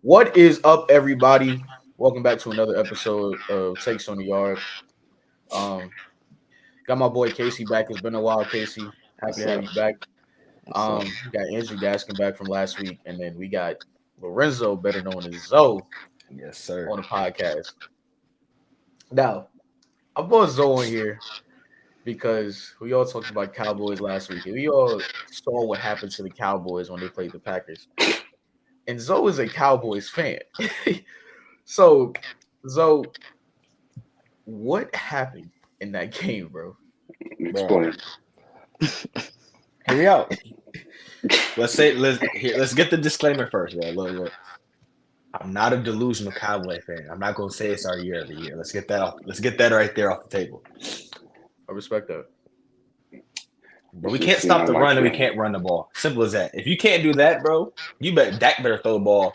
What is up, everybody? Welcome back to another episode of Takes on the Yard. Um, got my boy Casey back. It's been a while, Casey. Happy What's to have up? you back. What's up? Got Andrew Gaskin back from last week, and then we got Lorenzo, better known as Zoe, Yes, sir. on the podcast. Now, I brought Zoe on here because we all talked about Cowboys last week, and we all saw what happened to the Cowboys when they played the Packers. And Zoe is a Cowboys fan. So, Zoe, what happened in that game, bro? Bro, Explain. hear me out. Let's get the disclaimer first, bro. Look. I'm not a delusional Cowboy fan. I'm not gonna say it's our year every year. Let's get that off. Let's get that right there off the table. I respect that. But we can't stop the run and we can't run the ball. Simple as that. If you can't do that, bro, Dak better throw the ball.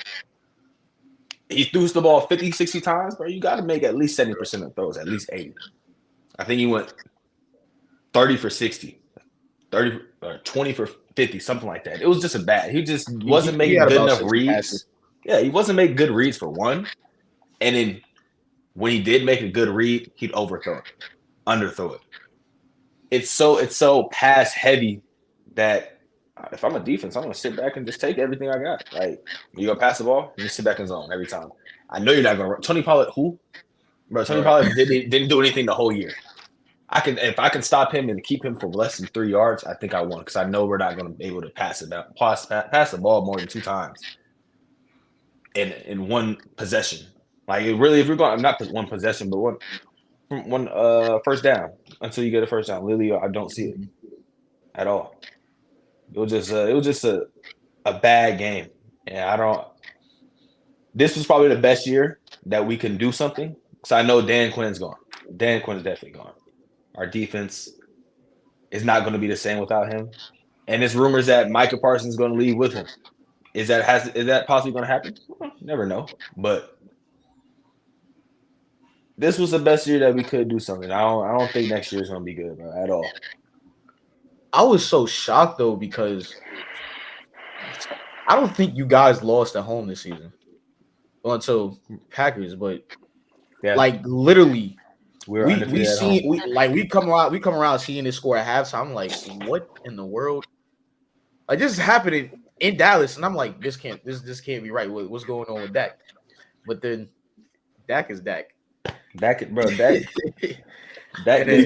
He threw the ball 50, 60 times, bro. You got to make at least 70% of throws, at least 80. I think he went 30 for 60, 30 or 20 for 50, something like that. It was just a bad. He just wasn't making good enough reads. Passes. Yeah, he wasn't making good reads for one. And then when he did make a good read, he'd overthrow it, underthrow it. It's so pass heavy that if I'm a defense, I'm gonna sit back and just take everything I got. Like, you gonna pass the ball, you just sit back in zone every time. I know you're not gonna run. Tony Pollard, who? Bro, Tony Pollard didn't do anything the whole year. If I can stop him and keep him for less than 3 yards, I think I won because I know we're not gonna be able to pass the ball more than 2 times in one possession. Like, really, if you're going, not one possession, but one first down until you get a first down. Literally, I don't see it at all. It was just a bad game, and I don't. This was probably the best year that we can do something because I know Dan Quinn's gone. Dan Quinn's definitely gone. Our defense is not going to be the same without him, and there's rumors that Micah Parsons is going to leave with him. Is that possibly going to happen? Never know, but this was the best year that we could do something. I don't think next year is going to be good, bro, at all. I was so shocked though because I don't think you guys lost at home this season. Well, until Packers, but like literally, we come around seeing this score at halftime. I'm like, what in the world? Like, this is happening in Dallas, and I'm like, this can't be right. What's going on with Dak? But then Dak is Dak. Dak. You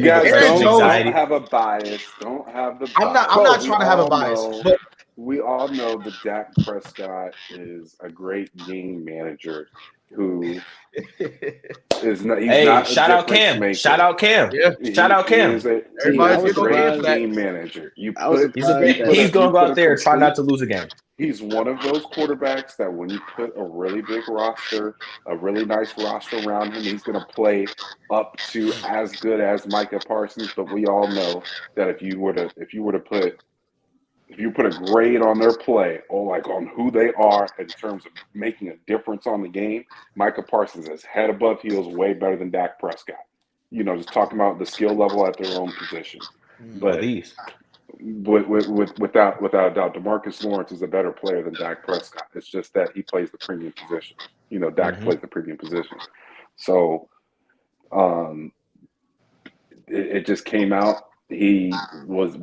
guys don't have a bias. Don't have the bias. I'm not trying to have a bias, but we all know that Dak Prescott is a great game manager who is not. He's not shout out Cam. Maker. Shout out Cam. Yeah. Shout out Cam. Everybody's a great game manager. He's going to go out there and try not to lose a game. He's one of those quarterbacks that when you put a really big roster, a really nice roster around him, he's going to play up to as good as Micah Parsons. But we all know that if you put a grade on their play or like on who they are in terms of making a difference on the game, Micah Parsons is head above heels way better than Dak Prescott. You know, just talking about the skill level at their own position. But without a doubt, DeMarcus Lawrence is a better player than Dak Prescott. It's just that he plays the premium position. You know, Dak plays the premium position. So it just came out. He was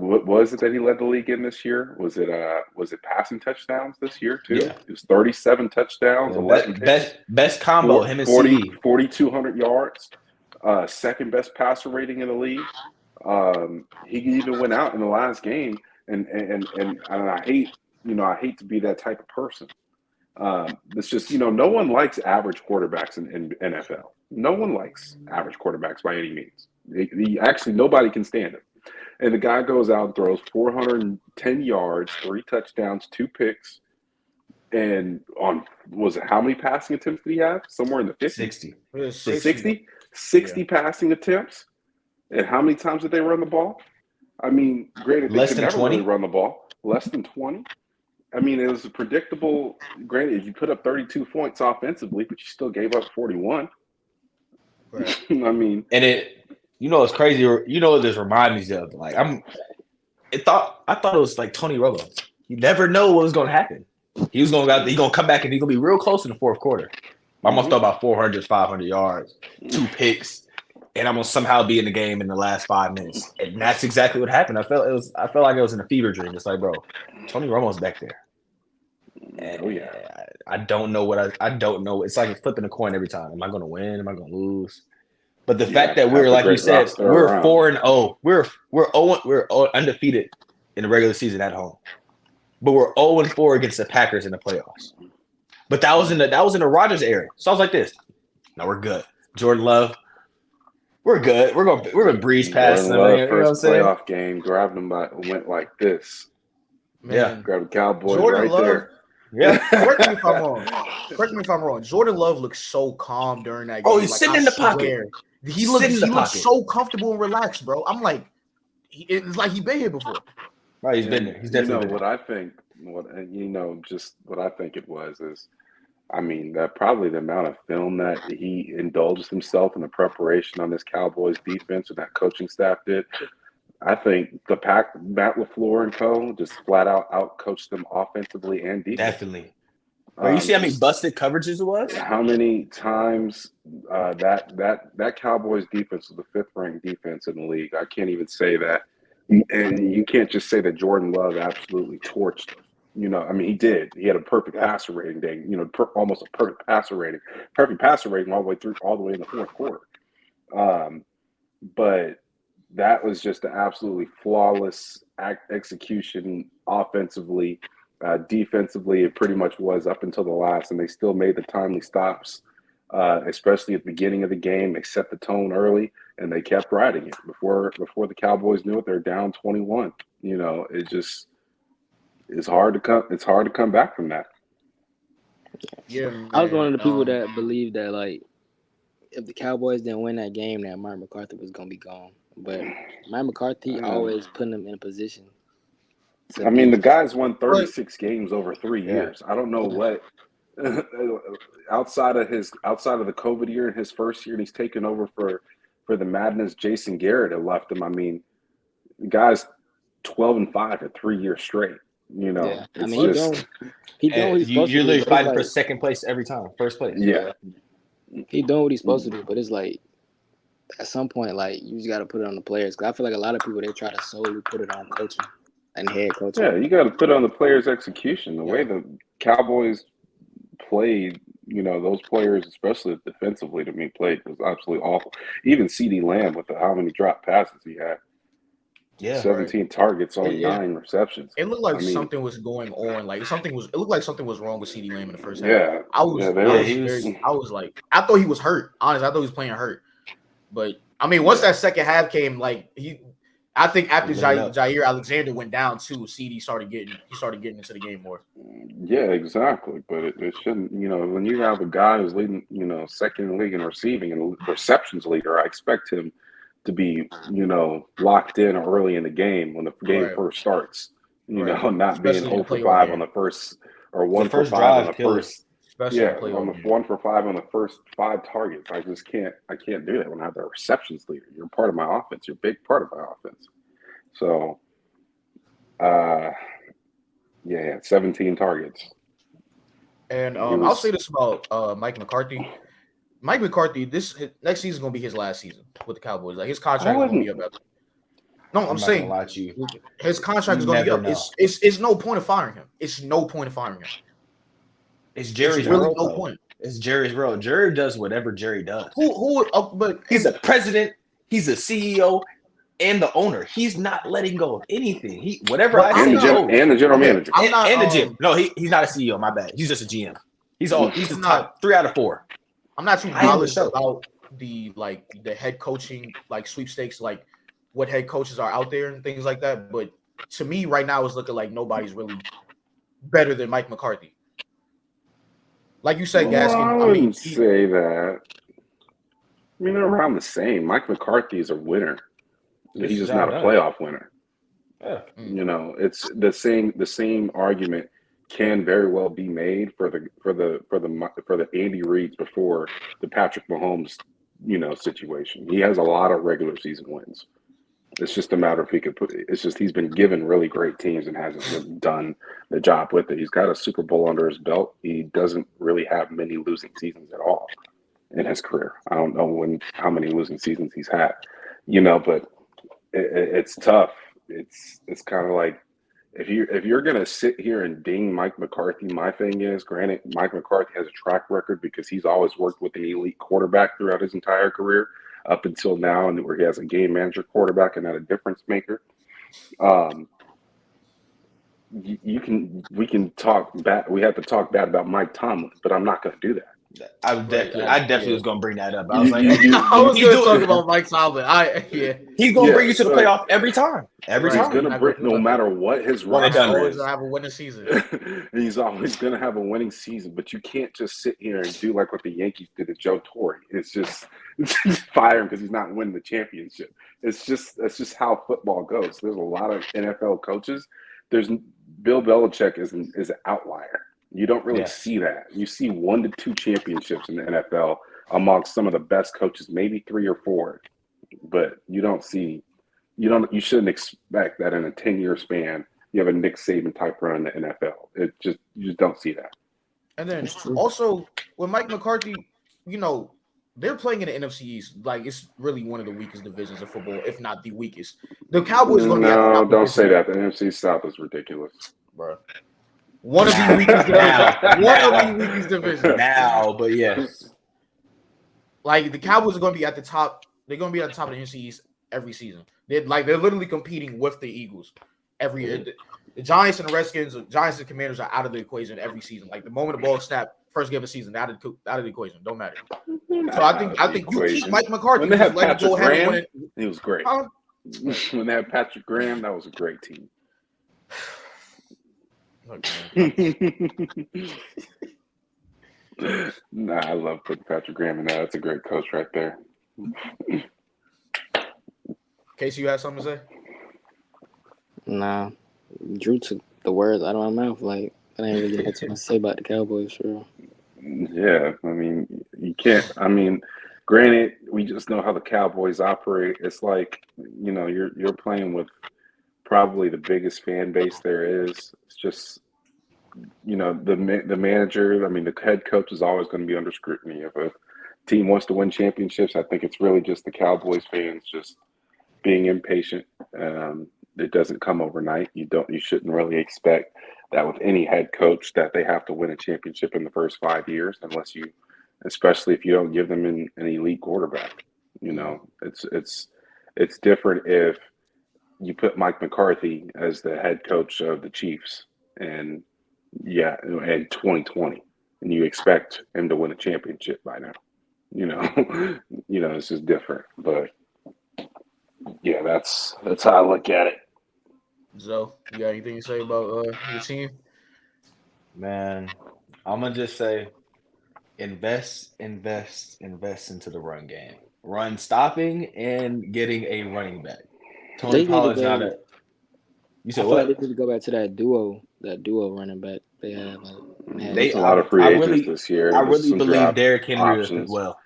it that he led the league in this year? Was it passing touchdowns this year too? Yeah. It was 37 touchdowns, 11 best combo, him and 4,200 yards, second best passer rating in the league. He even went out in the last game, and I hate to be that type of person. It's just, no one likes average quarterbacks in NFL. No one likes average quarterbacks by any means. Actually, nobody can stand it. And the guy goes out and throws 410 yards, 3 touchdowns, 2 picks, and how many passing attempts did he have? Somewhere in the 50s? 60? 60 passing attempts. And how many times did they run the ball? I mean, granted, they could never really run the ball. Less than 20? I mean, it was a predictable. Granted, you put up 32 points offensively, but you still gave up 41. Right. I mean, and it's crazy. What this reminds me of? Like, I thought it was like Tony Romo. You never know what was going to happen. He's gonna come back and he's gonna be real close in the fourth quarter. I'm gonna throw about 400, 500 yards, 2 picks, and I'm gonna somehow be in the game in the last 5 minutes. And that's exactly what happened. I felt like it was in a fever dream. It's like, bro, Tony Romo's back there. Oh yeah. I don't know I don't know. It's like flipping a coin every time. Am I gonna win? Am I gonna lose? But the fact that we're, like you said, we're 4-0. We're undefeated in the regular season at home. But we're 0-4 against the Packers in the playoffs. But that was in the Rodgers era. So I was like this. No, we're good. Jordan Love, we're good. We're gonna breeze past them. You know what I'm saying? Playoff game, grabbed him went like this. Man, Yeah, grabbed the Cowboys Jordan Love, there. Yeah. Correct me if I'm wrong. Jordan Love looks so calm during that game. Oh, he's sitting in the pocket. He looks so comfortable and relaxed, bro. I'm like, it's like he's been here before. Right, he's been there. He's definitely been what I think. What I think it was is, I mean, that probably the amount of film that he indulged himself in the preparation on this Cowboys defense and that coaching staff did. I think Matt LaFleur and co. just flat out coached them offensively and defensively. Definitely. Bro, you see how many busted coverages it was? How many times that Cowboys defense was the 5th ranked defense in the league? I can't even say that. And you can't just say that Jordan Love absolutely torched them. You know, I mean, he did. He had a perfect passer rating day. You know, almost a perfect passer rating all the way in the fourth quarter. But that was just an absolutely flawless execution offensively. Defensively, it pretty much was up until the last, and they still made the timely stops, especially at the beginning of the game. They set the tone early, and they kept riding it. Before the Cowboys knew it, they're down 21. You know, it's hard to come back from that. Yeah, man. I was one of the people that believed that, like, if the Cowboys didn't win that game, that Mike McCarthy was gonna be gone. But Mike McCarthy always putting them in a position. I mean, the guy's won 36 games over 3 years. I don't know what outside of the COVID year and his first year, and he's taken over for the madness Jason Garrett had left him. I mean, the guy's 12-5 at 3 years straight. You know, yeah. I mean, he doing what he's supposed to do. You're literally fighting for second place every time, first place. Yeah. He doing what he's supposed to do, but it's like at some point, like, you just got to put it on the players. Because I feel like a lot of people, they try to solely put it on coaching and head coaching. Yeah, you got to put it on the players' execution. The way the Cowboys played, you know, those players, especially defensively, to me, played was absolutely awful. Even CeeDee Lamb with how many drop passes he had. Yeah, 17 targets, only 9 receptions. It looked like something was going on. Like it looked like something was wrong with CeeDee Lamb in the first half. Yeah, I was like, I thought he was hurt. Honestly, I thought he was playing hurt. But I mean, once that second half came, like I think after Jair Alexander went down too, CD started getting into the game more. Yeah, exactly. But it shouldn't. You know, when you have a guy who's leading, you know, second in the league in receiving and receptions leader, I expect him to be, you know, locked in early in the game when the game first starts. You know, not being 0 for 5 on the first or 1 for 5 on the first. On the 1 for 5 on the first 5 targets. I just can't do that when I have the receptions leader. You're part of my offense. You're a big part of my offense. So, 17 targets. And I'll say this about Mike McCarthy. Mike McCarthy, this next season is gonna be his last season with the Cowboys. Like his contract is gonna be up. No, I'm saying his contract is gonna be up. It's no point of firing him. It's no point of firing him. It's Jerry's really role. No point. It's Jerry's role. Jerry does whatever Jerry does. But he's the president. He's the CEO and the owner. He's not letting go of anything. And the general manager. And the GM. No, he's not a CEO. My bad. He's just a GM. He's the top 3 out of 4. I'm not too knowledgeable about the head coaching sweepstakes, like what head coaches are out there and things like that. But to me, right now, it's looking like nobody's really better than Mike McCarthy. Like you said, Gaskin. I wouldn't say that. I mean, they're around the same. Mike McCarthy is a winner. He's just not a playoff winner. Yeah. You know, it's the same argument can very well be made for the Andy Reid's before the Patrick Mahomes, you know, situation. He has a lot of regular season wins. It's just a matter of he could put. It's just he's been given really great teams and hasn't really done the job with it. He's got a Super Bowl under his belt. He doesn't really have many losing seasons at all in his career. I don't know how many losing seasons he's had, but it's tough. It's kind of like if you're gonna sit here and ding Mike McCarthy, my thing is, granted, Mike McCarthy has a track record because he's always worked with an elite quarterback throughout his entire career up until now, and where he has a game manager quarterback and not a difference maker. We can talk bad. We have to talk bad about Mike Tomlin, but I'm not going to do that. I definitely was going to bring that up. I was like, I was going to talk about Mike Tomlin. He's going to bring you to the playoff every time. Every time. He's going to bring, no matter what his roster is. He's going to have a winning season. He's always going to have a winning season, but you can't just sit here and do like what the Yankees did to Joe Torre. It's just fire him because he's not winning the championship. That's just how football goes. There's a lot of NFL coaches. Bill Belichick is an outlier. You don't really see that. You see 1 to 2 championships in the NFL amongst some of the best coaches, maybe 3 or 4. But you shouldn't expect that in a 10-year span you have a Nick Saban type run in the NFL. You just don't see that. And then also with Mike McCarthy, they're playing in the NFC East. Like, it's really one of the weakest divisions of football, if not the weakest. The Cowboys are going to be No, don't say that. The NFC South is ridiculous. Bro. One of the weakest divisions. Now, but yes. Like, the Cowboys are going to be at the top. They're going to be at the top of the NFC East every season. They're literally competing with the Eagles every year. The Giants and the Redskins, Giants and Commanders are out of the equation every season. Like, the moment the ball snapped, first game of the season, out of the equation. Don't matter. So I think you keep Mike McCarthy. When they had Patrick Graham, he was great. When they had Patrick Graham, that was a great team. Nah, I love putting Patrick Graham in there. That's a great coach right there. Casey, you have something to say? Nah. Drew took the words out of my mouth. Like, I didn't really have something to say about the Cowboys, for real. Yeah, I mean, you can't. I mean, granted, we just know how the Cowboys operate. It's like, you're playing with probably the biggest fan base there is. It's just, the manager. I mean, the head coach is always going to be under scrutiny. If a team wants to win championships, I think it's really just the Cowboys fans just being impatient. It doesn't come overnight. You shouldn't really expect that with any head coach that they have to win a championship in the first 5 years, especially if you don't give them an elite quarterback. It's different if you put Mike McCarthy as the head coach of the Chiefs in 2020, and you expect him to win a championship by now. It's just different. But yeah, that's how I look at it. Zoe, you got anything to say about your team? Man, I'm gonna just say invest into the run game. Run stopping and getting a running back. Tony Pollard's not a. You said what? Like they need to go back to that duo running back they had. There's a lot of free agents this year. I really believe Derrick Henry will fit well.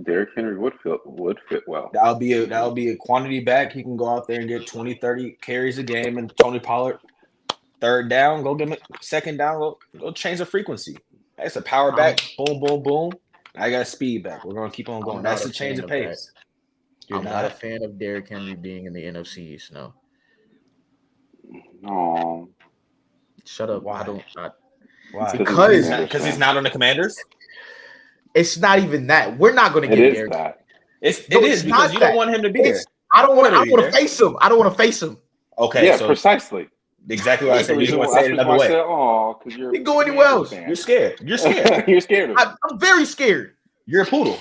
Derrick Henry would fit well. That'll be a quantity back. He can go out there and get 20, 30 carries a game, and Tony Pollard, third down, go get him second down, go change the frequency. That's a power back. Boom, boom, boom. I got a speed back. We're gonna keep on going. That's a change of pace. I'm not a fan of Derrick Henry being in the NFC East. No. No. Shut up. Why? Why? Because he's not on the Commanders. It's not even that. We're not going to get Derrick. It is because you don't want him to be there. I don't want to face him. I don't want to face him. Okay. Yeah, so precisely. Exactly what I said. You just want to say it another way. Because you can go anywhere else. You're scared. You're scared. You're scared. I'm very scared. You're a poodle.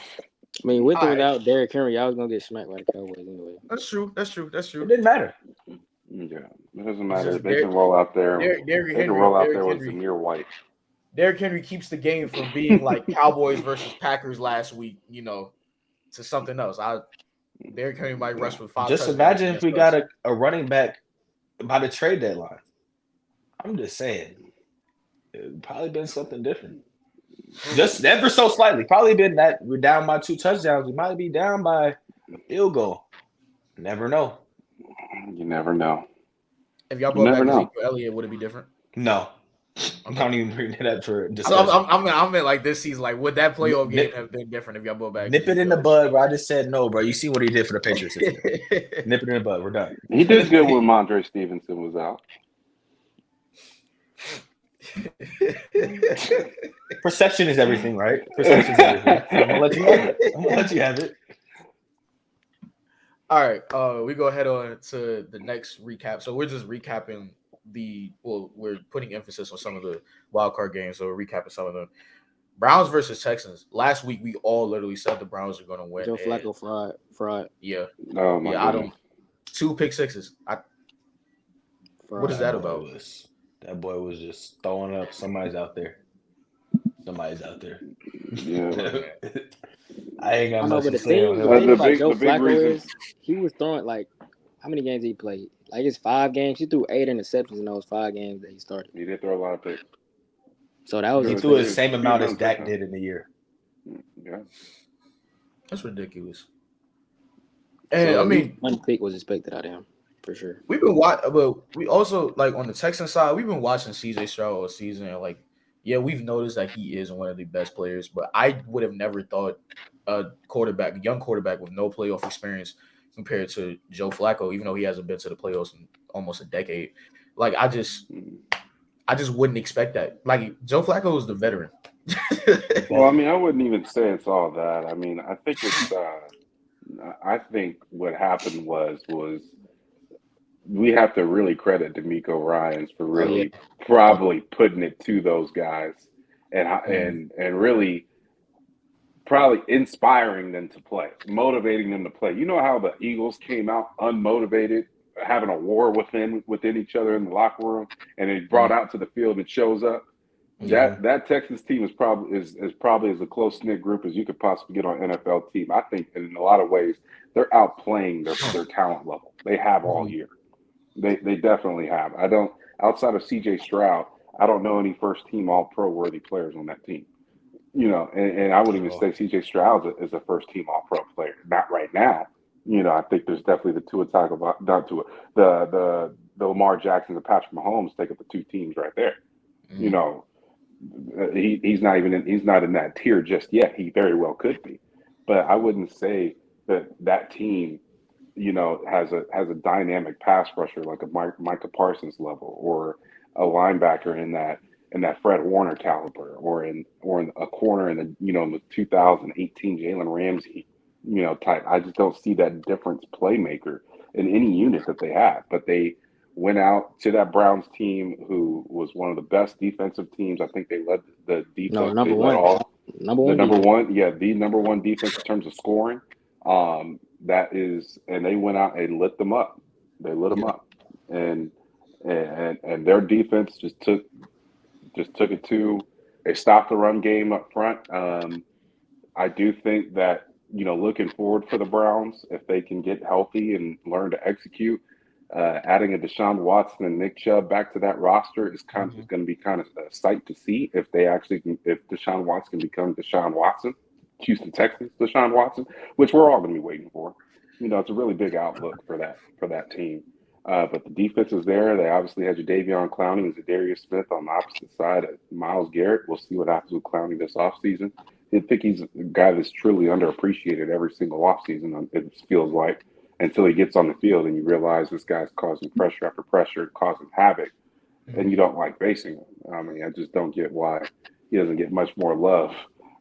I mean, with or without Derrick Henry, y'all was gonna get smacked by the Cowboys anyway. That's true. It didn't matter. Yeah, it doesn't matter. They can roll out there. They can roll out there with Zamir White. Derrick Henry keeps the game from being like Cowboys versus Packers last week, to something else. Derrick Henry might rush with 5. Just imagine if we got a running back by the trade deadline. I'm just saying, it probably been something different. Just ever so slightly. Probably been that we're down by 2 touchdowns. We might be down by a field goal. Never know. You never know. If y'all You brought back never know. Ezekiel Elliott, would it be different? No. I'm not even bringing it up for I discussion. meant like this season. Like, would that playoff game have been different if y'all brought back? Nip it in the bud, bro. I just said no, bro. You see what he did for the Patriots this year. Nip it in the bud. We're done. He did good when Mondre Stevenson was out. Perception is everything, right? Perception is everything. So I'm gonna let you have it. All right, we go ahead on to the next recap. So we're just recapping we're putting emphasis on some of the wild card games. So we're recapping some of them. Browns versus Texans. Last week we all literally said the Browns are going to win. Joe Flacco fraud. Yeah. Oh my goodness. 2 pick sixes. What is that about? That boy was just throwing up. Somebody's out there. Yeah. I ain't got I know, much but to the say on thing him. about Joe Flacco reason. is he was throwing like how many games he played? Like it's 5 games. He threw 8 interceptions in those 5 games that he started. He did throw a lot of picks. So that was He threw the same amount as Dak did in the year. Yeah. That's ridiculous. And so I mean, 1 pick was expected out of him for sure. We've been watching, but we also like on the Texans side, we've been watching CJ Stroud all season. And like, yeah, we've noticed that he is one of the best players, but I would have never thought a young quarterback with no playoff experience compared to Joe Flacco, even though he hasn't been to the playoffs in almost a decade. Like, I just wouldn't expect that. Like, Joe Flacco is the veteran. Well, I mean, I wouldn't even say it's all that. I mean, I think it's. I think what happened was we have to really credit D'Amico Ryans for really probably putting it to those guys and really probably inspiring them to play, motivating them to play. You know how the Eagles came out unmotivated, having a war within each other in the locker room, and it brought out to the field and shows up. That Texas team is probably as a close knit group as you could possibly get on an NFL team. I think in a lot of ways they're outplaying their talent level. They have all year. They definitely have. Outside of CJ Stroud, I don't know any first team All Pro worthy players on that team. You know, and I wouldn't even say CJ Stroud is a first team All Pro player. Not right now. You know, I think there's definitely the two attack about down to it. The Lamar Jackson and Patrick Mahomes take up the 2 teams right there. You know. He's not in that tier just yet. He very well could be, but I wouldn't say that team, you know, has a dynamic pass rusher like a Micah Parsons level, or a linebacker in that Fred Warner caliber, or in a corner in the 2018 Jalen Ramsey, you know, type. I just don't see that difference playmaker in any unit that they have, but they went out to that Browns team, who was one of the best defensive teams. I think they led the defense. No, number one. The number one defense in terms of scoring. And they went out and lit them up. They lit them up, and their defense just took it to. They stopped the run game up front. I do think that, you know, looking forward for the Browns, if they can get healthy and learn to execute. Adding a Deshaun Watson and Nick Chubb back to that roster is going to be kind of a sight to see if Deshaun Watson can become Deshaun Watson, Houston Texans Deshaun Watson, which we're all going to be waiting for. You know, it's a really big outlook for that team. But the defense is there. They obviously had Jadeveon Clowney and Zadarius Smith on the opposite side of Myles Garrett. We'll see what happens with Clowney this offseason. I think he's a guy that's truly underappreciated every single offseason, it feels like. Until he gets on the field and you realize this guy's causing pressure after pressure, causing havoc, and you don't like facing him. I mean, I just don't get why he doesn't get much more love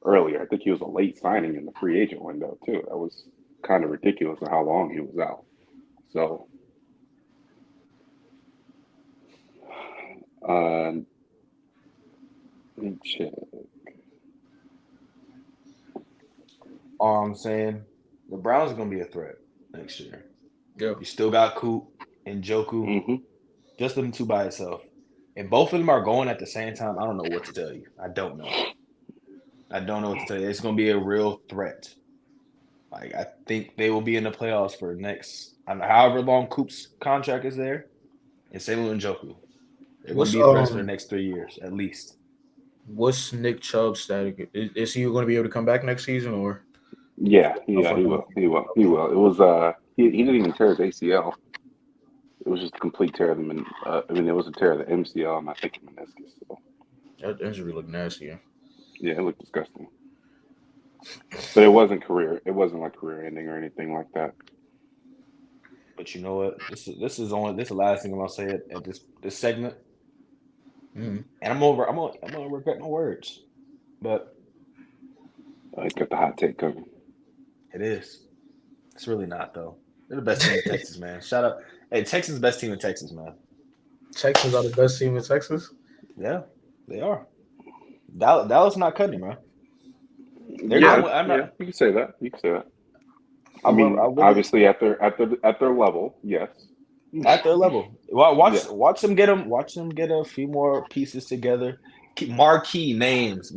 earlier. I think he was a late signing in the free agent window, too. That was kind of ridiculous of how long he was out. So, let me check. All I'm saying, the Browns are going to be a threat next year. Yeah. You still got Coop and Njoku, just them 2 by itself. And both of them are going at the same time. I don't know what to tell you. I don't know what to tell you. It's going to be a real threat. Like, I think they will be in the playoffs for however long Coop's contract is there. And same with Njoku. They're going to be threats for the next 3 years, at least. What's Nick Chubb's status? Is he going to be able to come back next season, or? Yeah, he will. He will. It was he didn't even tear his ACL. was just a complete tear of the it was a tear of the MCL and I think the meniscus. So That injury looked nasty. yeah, it looked disgusting. But it wasn't career. It wasn't like career ending or anything like that. But you know what? This is the last thing I'm gonna say at this segment. Mm. And I'm gonna regret my words. But He's got the hot take coming. it is. It's really not though. They're the best team in Texas, man. Shout out. Hey, Texas is the best team in Texas, man. Texans are the best team in Texas. Yeah, they are. Dallas not cutting, bro. They're Yeah, not. I'm yeah, not. you can say that. You can say that. I I mean, really- obviously at their level, yes. At their level. Watch Yeah. watch them get them. Watch them get a few more pieces together. Marquee names.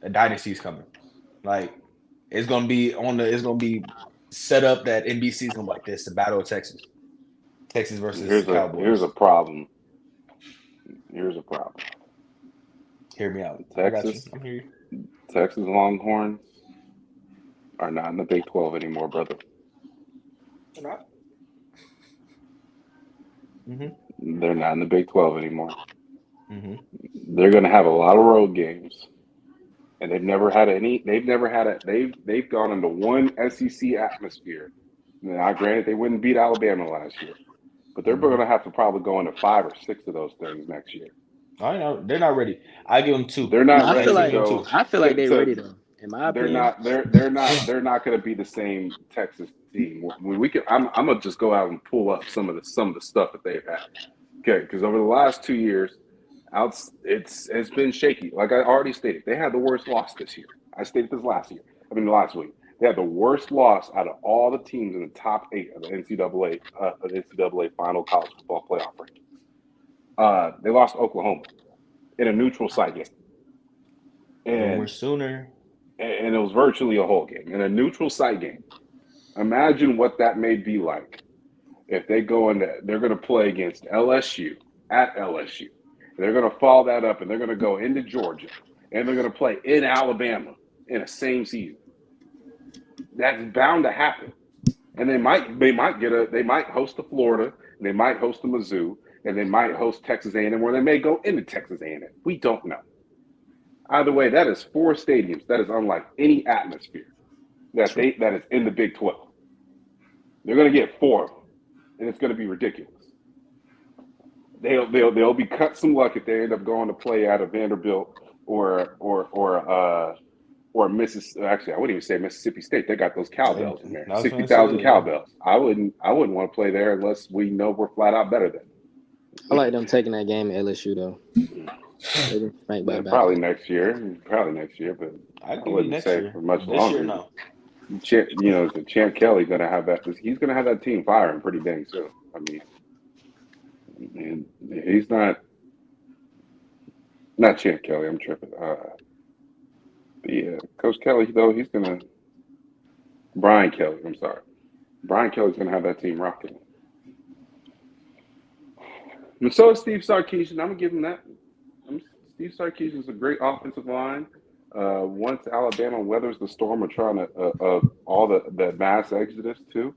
A dynasty's coming. Like it's gonna be set up that NBC's gonna be like this, the Battle of Texas. Texas versus Cowboys. Here's a problem. Here's a problem. Hear me out. I got you. Texas, I'm here. Texas Longhorns are not in the Big 12 anymore, brother. They're not. They're not in the Big 12 anymore. Mm-hmm. They're going to have a lot of road games, and they've gone into one SEC atmosphere. Now, granted, they wouldn't beat Alabama last year, but they're going to have to probably go into 5 or 6 of those things next year. I know they're not ready. I give them 2. They're not I ready feel to like go. I feel like they're ready though. In my They're opinion, not. They're not going to be the same Texas team. When we can, I'm gonna just go out and pull up some of the stuff that they've had. Okay, because over the last 2 years, it's been shaky. Like I already stated, they had the worst loss this year. I stated this last week. They had the worst loss out of all the teams in the top 8 of the NCAA final college football playoff rankings. They lost to Oklahoma in a neutral site game. Rumor sooner. And it was virtually a whole game in a neutral site game. Imagine what that may be like if they go into. They're going to play against LSU at LSU. They're going to follow that up, and they're going to go into Georgia, and they're going to play in Alabama in the same season. That's bound to happen, and they might host the Florida, and they might host the Mizzou, and they might host Texas A&M, or they may go into Texas A&M. We don't know. Either way, that is 4 stadiums. That is unlike any atmosphere that is in the Big 12. They're going to get 4 of them, and it's going to be ridiculous. They'll be cut some luck if they end up going to play out of Vanderbilt or Mississippi. Actually, I wouldn't even say Mississippi State. They got those cowbells in there, 60,000 cowbells. I wouldn't want to play there unless we know we're flat out better than them. I like them taking that game at LSU though. Probably next year, but I wouldn't say for much longer. This year, no. Champ Kelly going to have that. He's going to have that team firing pretty dang soon. I mean, he's not Champ Kelly. I'm tripping. Coach Kelly though, he's going to. Brian Kelly. I'm sorry. Brian Kelly's going to have that team rocking. And so is Steve Sarkisian. I'm going to give him that. Steve Sarkisian is a great offensive line. Once Alabama weathers the storm of trying to all the mass exodus too,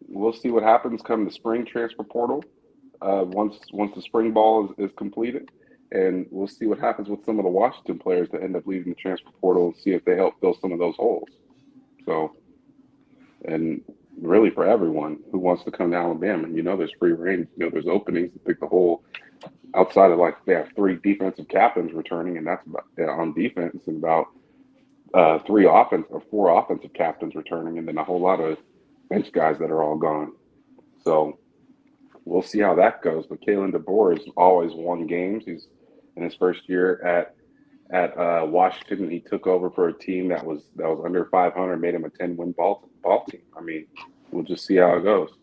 we'll see what happens come the spring transfer portal. Once the spring ball is completed, and we'll see what happens with some of the Washington players that end up leaving the transfer portal and see if they help fill some of those holes. So, and really for everyone who wants to come to Alabama, there's free reign. There's openings to pick the whole. Outside of they have 3 defensive captains returning, and that's about on defense, and about 4 offensive captains returning, and then a whole lot of bench guys that are all gone. So we'll see how that goes. But Kalen DeBoer has always won games. He's in his first year at Washington, and he took over for a team that was under 500, made him a 10-win ball team. I mean, we'll just see how it goes.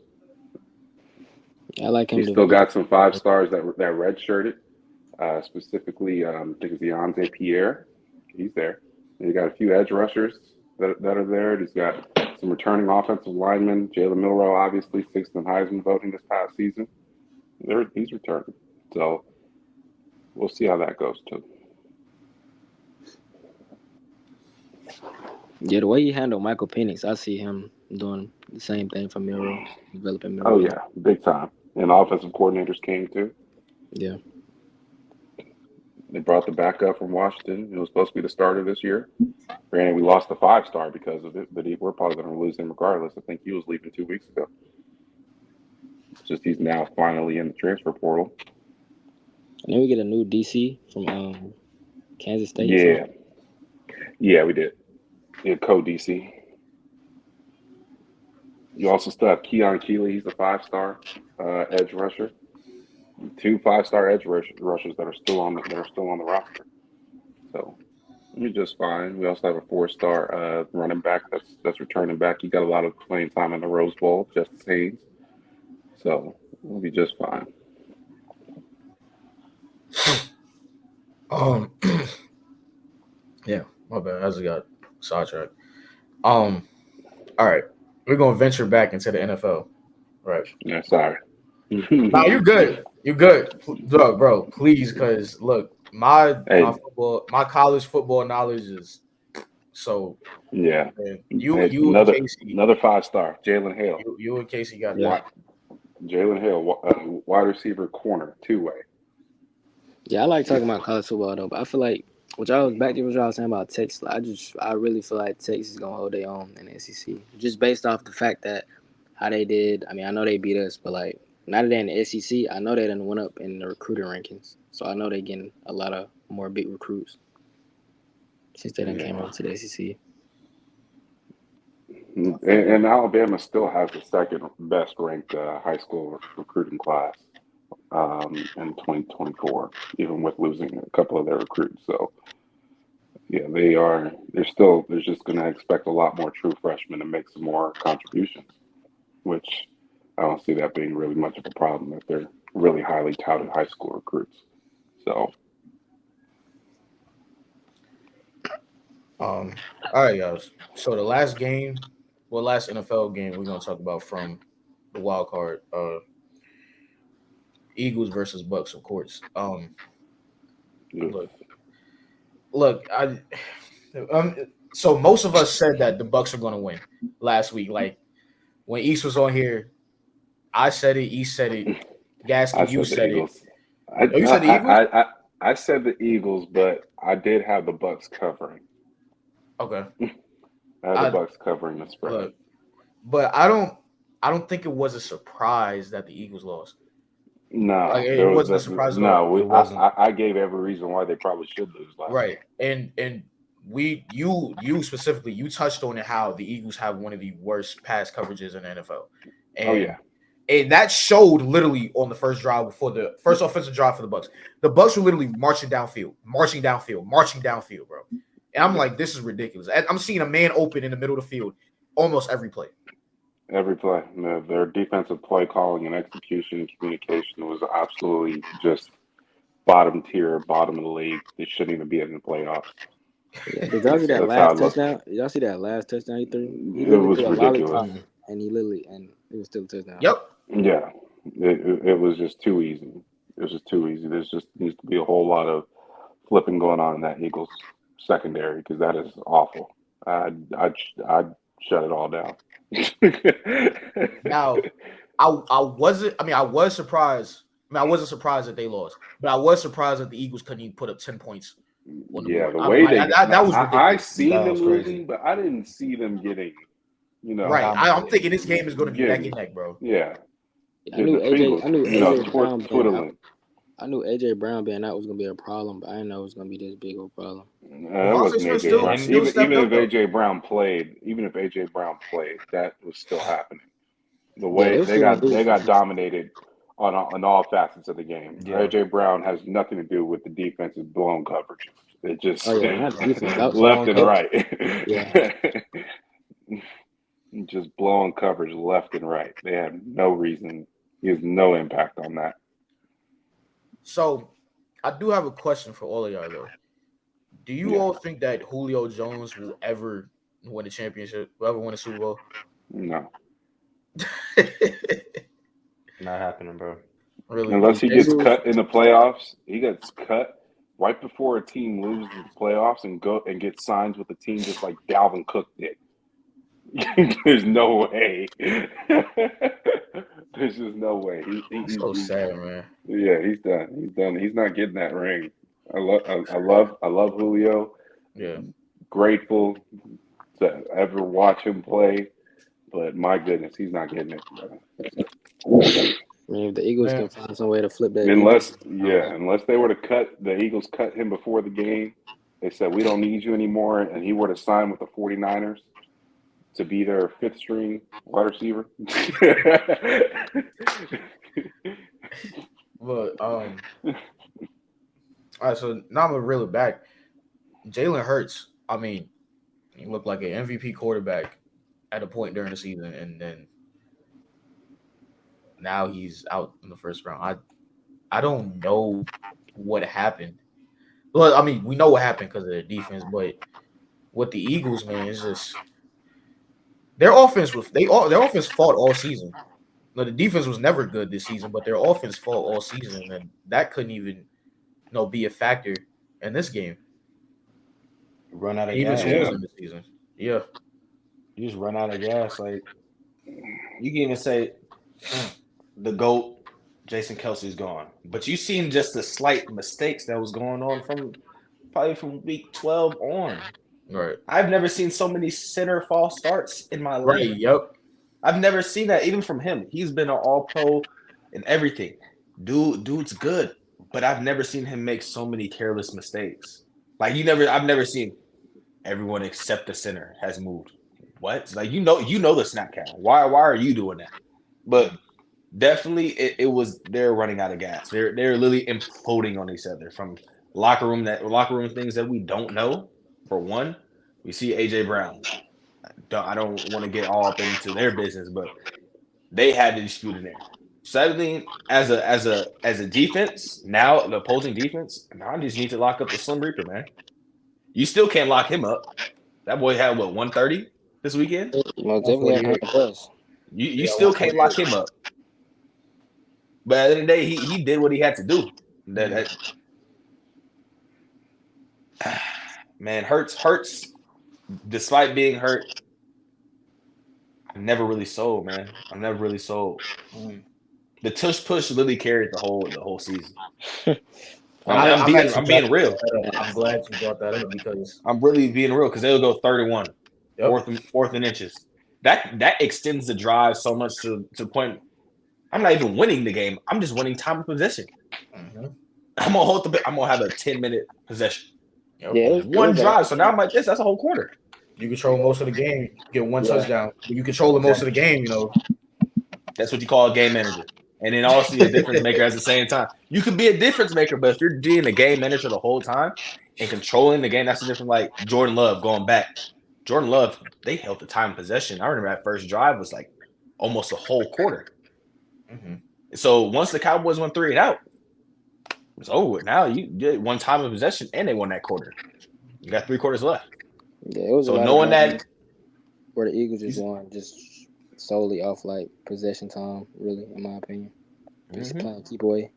I like him. He's still got some 5 stars that redshirted, specifically I think it's Deontay Pierre. He's there. And he's got a few edge rushers that are there. He's got some returning offensive linemen. Jalen Milroe, obviously, 6th in Heisman voting this past season. He's returning. So we'll see how that goes, too. Yeah, the way he handled Michael Penix, I see him doing The same thing for Miro, developing Miro. Oh yeah, big time. And offensive coordinators came too. Yeah. They brought the backup from Washington. It was supposed to be the starter this year. Granted, we lost the 5-star because of it, but we're probably going to lose him regardless. I think he was leaving 2 weeks ago. It's just he's now finally in the transfer portal. And then we get a new DC from Kansas State. Yeah. Yeah, we did. Yeah, co-DC. You also still have Keon Keeley. He's a 5-star edge rusher. 2 5-star edge rushers that are still on the roster. So you're just fine. We also have a 4-star running back that's returning back. He got a lot of playing time in the Rose Bowl, Justice Haynes. So we'll be just fine. Yeah, my bad. I just got sidetracked. All right, we're gonna venture back into the NFL. Right. Yeah, sorry. Nah, you're good. You're good, look, bro. Please, because look, my college football knowledge is so. Yeah. Man, Hey, you and Casey, another 5-star, Jalen Hale. you and Casey got Yeah. that. Jalen Hale, wide receiver, corner, 2-way. Yeah, I like talking about college football though, but I feel like what y'all was saying about Texas. I really feel like Texas is gonna hold their own in the SEC, just based off the fact that how they did. I mean, I know they beat us, but like now that they're in the SEC, I know they done went up in the recruiting rankings, so I know they getting a lot of more big recruits since they done came over to the SEC. And Alabama still has the second best ranked high school recruiting class in 2024, even with losing a couple of their recruits. So yeah, they're just going to expect a lot more true freshmen to make some more contributions, which I don't see that being really much of a problem if they're really highly touted high school recruits. So All right, guys. So the last NFL game we're gonna talk about from the wild card, Eagles versus Bucks, of course. Look, so most of us said that the Bucks are gonna win last week. Like when East was on here, I said it, East said it, Gasky, you said it. You said the Eagles? I said the Eagles, but I did have the Bucks covering. Okay. I had the Bucks covering the spread. Look, but I don't think it was a surprise that the Eagles lost. No, like, it wasn't a surprise at all. It wasn't. I gave every reason why they probably should lose last right. And you specifically, you touched on it, how the Eagles have one of the worst pass coverages in the NFL. And, and that showed literally on the first drive before the first offensive drive for the Bucks. The Bucks were literally marching downfield, bro. And I'm like, this is ridiculous. I'm seeing a man open in the middle of the field almost every play. Every play. Their defensive play calling and execution and communication was absolutely just bottom tier, bottom of the league. They shouldn't even be in the playoffs. Yeah, did y'all see that last touchdown? Did y'all see that last touchdown he threw? He it was ridiculous. And it was still a touchdown. Yep. Yeah. It was just too easy. It was just too easy. There's just needs to be a whole lot of flipping going on in that Eagles secondary, because that is awful. I'd shut it all down. Now, I was surprised. I wasn't surprised that they lost, but I was surprised that the Eagles couldn't even put up 10 points. On the board. The way that was ridiculous. I seen them losing, but I didn't see them getting, right. I'm thinking this game is going to be neck and neck, bro. Yeah. I knew AJ Brown twiddling. I knew AJ Brown being out was going to be a problem, but I didn't know it was going to be this big of a problem. That wasn't AJ Brown. Even if AJ Brown played, that was still happening. The way they got dominated on all facets of the game. Yeah. AJ Brown has nothing to do with the defense's blown coverage. It just left and right. Yeah. Just blowing coverage left and right. They had no reason. He has no impact on that. So, I do have a question for all of y'all, though. Do you all think that Julio Jones will ever win a championship? Will ever win a Super Bowl? No. Not happening, bro. Really? Unless he gets cut in the playoffs. He gets cut right before a team loses the playoffs and gets signed with a team just like Dalvin Cook did. There's no way. There's just no way. That's so sad, man. Yeah, he's done. He's done. He's not getting that ring. I love Julio. Yeah. Grateful to ever watch him play, but my goodness, he's not getting it. I mean, if the Eagles Man. can find some way to flip that, Unless they were to the Eagles cut him before the game. They said, we don't need you anymore, and he were to sign with the 49ers to be their fifth string wide receiver. But all right, so now I'm gonna reel it back. Jalen Hurts, I mean, he looked like an MVP quarterback at a point during the season, and then now he's out in the first round. I don't know what happened. Well, I mean, we know what happened because of their defense, but with the Eagles, man, it's just their offense their offense fought all season. Now, the defense was never good this season, but their offense fought all season, and that couldn't even be a factor in this game. Run out of Even gas. in this season. Yeah. You just run out of gas. Like you can even say the GOAT, Jason Kelsey's gone. But you seen just the slight mistakes that was going on from week 12 on. Right. I've never seen so many center false starts in my life. Right. Yep. I've never seen that even from him. He's been an all-pro and everything. Dude's good, but I've never seen him make so many careless mistakes. Like I've never seen everyone except the center has moved. What? Like you know the snap count. Why are you doing that? But definitely it was they're running out of gas. They're literally imploding on each other from locker room things that we don't know. For one, we see AJ Brown. I don't want to get all up into their business, but they had the dispute in there. Secondly, as a defense, now the opposing defense, now just need to lock up the Slim Reaper, man. You still can't lock him up. That boy had 130 this weekend. Most definitely 100+. You still can't lock him up. But at the end of the day, he did what he had to do. Man, Hurts, despite being hurt, I'm never really sold, man. I'm never really sold. The tush push really carried the whole season. I'm being real. I'm glad you brought that up because I'm really being real because they'll go 31, yep. fourth and inches. That extends the drive so much to point. I'm not even winning the game. I'm just winning time of possession. Mm-hmm. I'm gonna have a 10-minute possession. Yep. Yeah, one drive. So now I'm like this. That's a whole quarter. You control most of the game. Get one touchdown. You control most of the game. That's what you call a game manager. And then also a difference maker at the same time. You could be a difference maker, but if you're being a game manager the whole time and controlling the game, that's the difference. Like Jordan Love going back. Jordan Love, they held the time possession. I remember that first drive was like almost a whole quarter. Mm-hmm. So once the Cowboys went 3 and out, it was over. Now you did one time of possession and they won that quarter. You got 3 quarters left. Yeah, it was so knowing that where the Eagles just won just solely off like possession time, really, in my opinion. Just playing keep away.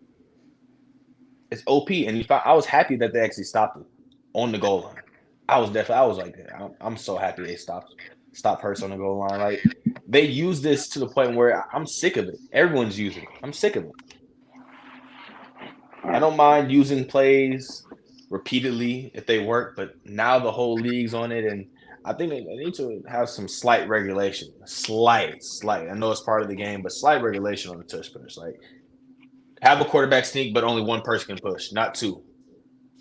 It's OP, and I was happy that they actually stopped it on the goal line. I was like, I'm so happy they stopped Hurts on the goal line. Like they use this to the point where I'm sick of it. Everyone's using it. I'm sick of it. I don't mind using plays repeatedly if they work, but now the whole league's on it, and I think they need to have some slight regulation. Slight. I know it's part of the game, but slight regulation on the tush push. Like have a quarterback sneak, but only one person can push, not 2.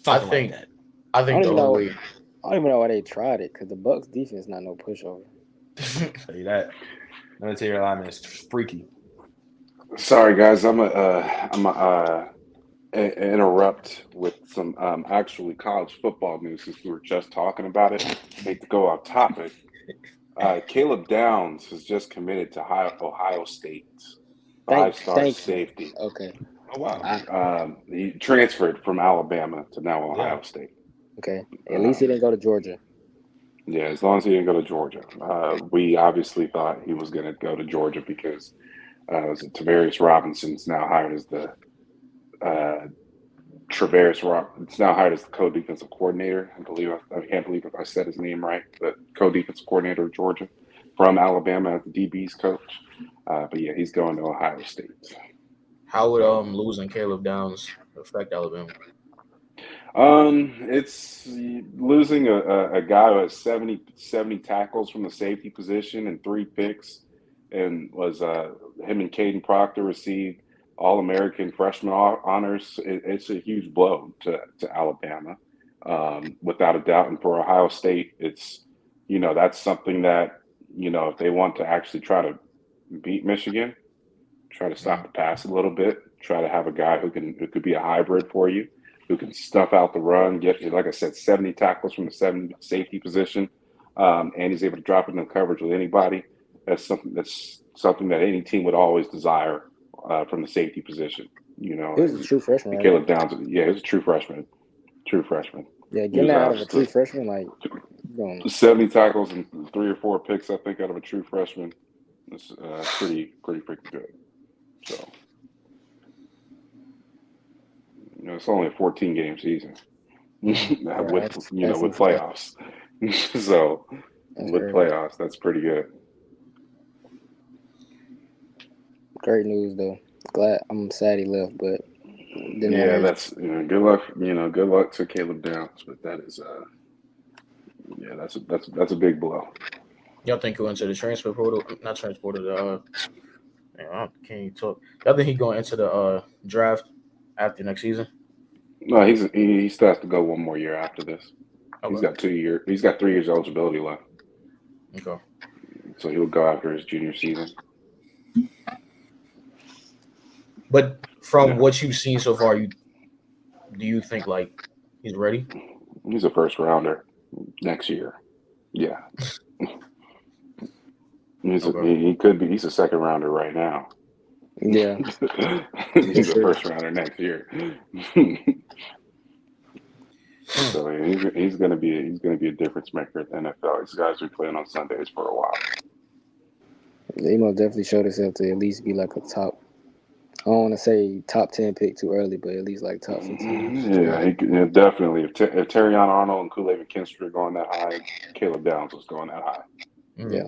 Something like that. I think the only way. I don't even know why they tried it because the Bucs defense not no pushover. Tell you that. Let me tell you, lineman is freaky. Sorry, guys. I'm a interrupt with some actually college football news since we were just talking about it. I hate to go off topic. Caleb Downs has just committed to Ohio State. 5-star safety. Okay. Oh wow. He transferred from Alabama to now Ohio State. Okay. At least he didn't go to Georgia. Yeah, as long as he didn't go to Georgia. We obviously thought he was going to go to Georgia because Travaris Robinson's now hired as the it's now hired as the co-defensive coordinator. I can't believe if I said his name right, but co-defensive coordinator of Georgia. from Alabama as the DB's coach. But yeah, he's going to Ohio State. How would losing Caleb Downs affect Alabama? It's losing a guy who has 70 tackles from the safety position and 3 picks, and was him and Caden Proctor received All-American freshman honors. It's a huge blow to Alabama, without a doubt. And for Ohio State, it's that's something that if they want to actually try to beat Michigan, try to stop the pass a little bit, try to have a guy who could be a hybrid for you, who can stuff out the run, get, like I said, 70 tackles from the safety position, and he's able to drop it in coverage with anybody. That's something that any team would always desire from the safety position. He was a true freshman. Right? Caleb Downs, yeah, he was a true freshman. True freshman. Yeah, getting out of a true freshman, like 70 tackles and 3 or 4 picks, I think, out of a true freshman. It's pretty freaking good. So. It's only a 14-game season with playoffs. So with playoffs, that's pretty good. Great news, though. I'm sad he left, but that's good luck. Good luck to Caleb Downs, but that is that's a big blow. Y'all think he'll enter the transfer portal? Not transfer portal. Can't even talk. Y'all think he going into the draft after next season? No, he still has to go one more year after this. Okay. He's got 2 years. He's got 3 years eligibility left. Okay. So he'll go after his junior season. But from what you've seen so far, do you think like he's ready? He's a first rounder next year. Yeah. He could be. He's a second rounder right now. Yeah. He's a first rounder next year. So he's going to be a difference maker at the NFL. These guys are playing on Sundays for a while. He most definitely showed himself to at least be like a top. I don't want to say top 10 pick too early, but at least like top 15. Yeah, definitely. If Terrion Arnold and Kool-Aid McKinstry are going that high, Caleb Downs was going that high. Yeah.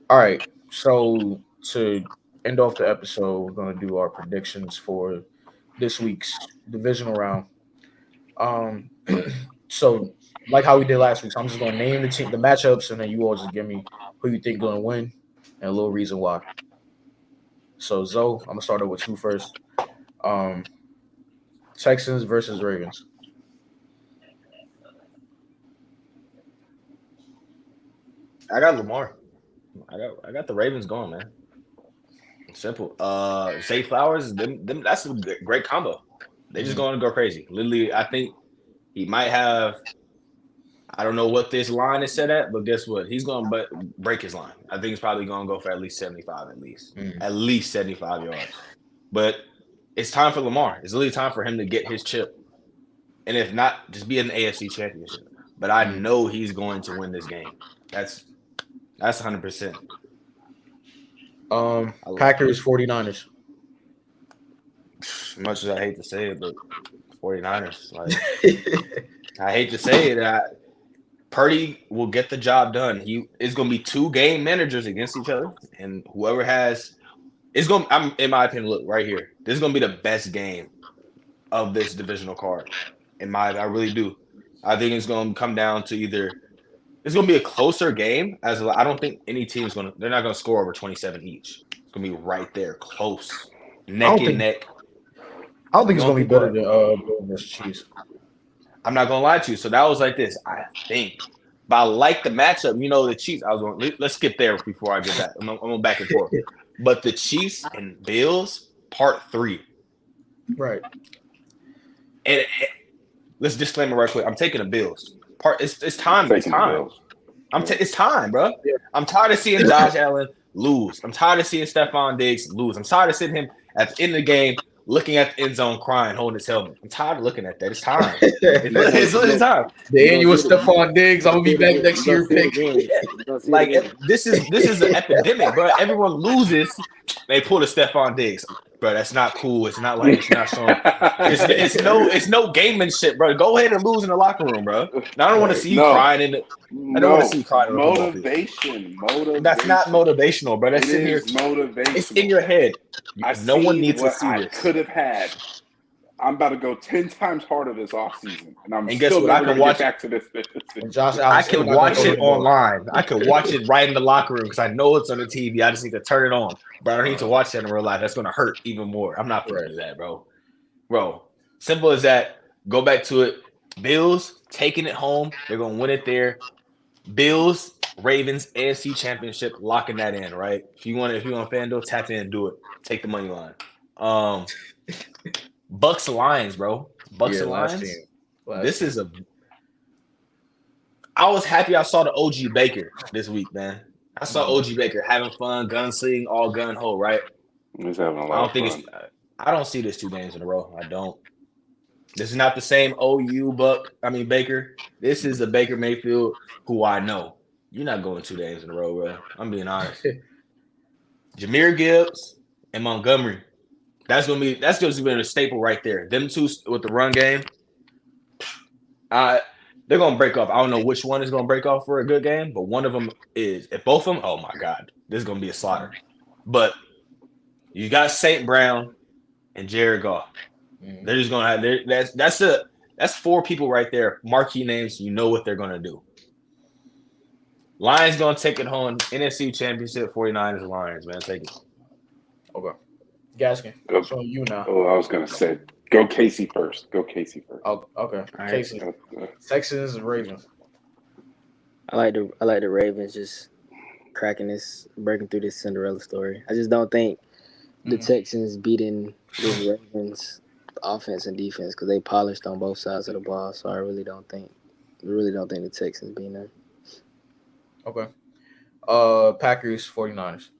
All right. So to end off the episode, we're going to do our predictions for this week's divisional round. So like how we did last week, so I'm just going to name the matchups, and then you all just give me who you think going to win and a little reason why. So Zoe, I'm going to start out with you first. Texans versus Ravens. I got Lamar. I got the Ravens going, man. Simple. Zay Flowers, them that's a great combo. They just going to go crazy. Literally, I think he might have. I don't know what this line is set at, but guess what? He's going to break his line. I think he's probably going to go for at least 75 at least 75 yards. But it's time for Lamar. It's literally time for him to get his chip. And if not, just be in the AFC Championship. But I know he's going to win this game. That's 100%. Packers, 49ers. As much as I hate to say it, but 49ers. Like, I hate to say it. Purdy will get the job done. It's going to be 2 game managers against each other, and whoever has it's going. I'm in my opinion. Look right here. This is going to be the best game of this divisional card. I really do. I think it's going to come down to either. It's going to be a closer game. I don't think any team's going to. They're not going to score over 27 each. It's going to be right there, close, neck and neck. I don't think it's going to be better than versus Chiefs. I'm not gonna lie to you. So that was like this. I think, but I like the matchup. The Chiefs. I was going. Let's skip there before I get back. I'm going back and forth. But the Chiefs and Bills, part 3. Right. And let's disclaimer right quick. I'm taking the Bills. It's time. It's time. It's time, bro. Yeah. I'm tired of seeing Josh Allen lose. I'm tired of seeing Stephon Diggs lose. I'm tired of seeing him at the end of the game looking at the end zone, crying, holding his helmet. I'm tired of looking at that. It's time. It's time. The annual Stephon Diggs. I'm gonna be back next year. Pick. Like this is an epidemic, bro. Everyone loses. They pull the Stephon Diggs. bro, that's not cool. It's not like it's not showing. It's no gamemanship, bro. Go ahead and lose in the locker room, bro. Now, I don't want to see you crying in the. I don't want to see you crying in the football field. Motivation. That's not motivational, bro. That's in here. Motivational. It's in your head. No one needs to see I this. could have had. I'm about to go 10 times harder this offseason, and I'm guess still what? I never can going watch to get back to this. And Josh, I can watch it online. I can watch it right in the locker room because I know it's on the TV. I just need to turn it on. But I don't need to watch that in real life. That's going to hurt even more. I'm not going to do that, bro. Bro, simple as that. Go back to it. Bills taking it home. They're going to win it there. Bills, Ravens, AFC Championship, locking that in, right? If you want FanDuel, tap in and do it. Take the money line. Bucks Lions, bro. Bucks and Lions. This is a. I was happy I saw the OG Baker this week, man. I saw OG Baker having fun, gunslinging, all gun ho, right? He's having a lot of fun. I don't see this 2 games in a row. I don't. This is not the same Baker. This is a Baker Mayfield who I know. You're not going 2 games in a row, bro. I'm being honest. Jahmyr Gibbs and Montgomery. That's going to be a staple right there. Them two with the run game. They're going to break off. I don't know which one is going to break off for a good game, but one of them is. If both of them, oh, my God. This is going to be a slaughter. But you got St. Brown and Jared Goff. They're just going to have – that's 4 people right there. Marquee names. You know what they're going to do. Lions going to take it home. NFC Championship, 49ers, Lions, man. Take it. Okay. Gaskin, it's on you now. Oh, I was going to say, go Casey first. Oh, okay. All Casey. Texans and Ravens. I like the Ravens just breaking through this Cinderella story. I just don't think the Texans beating the Ravens offense and defense because they polished on both sides of the ball. So I really don't think the Texans beating them. Okay. Packers, 49ers.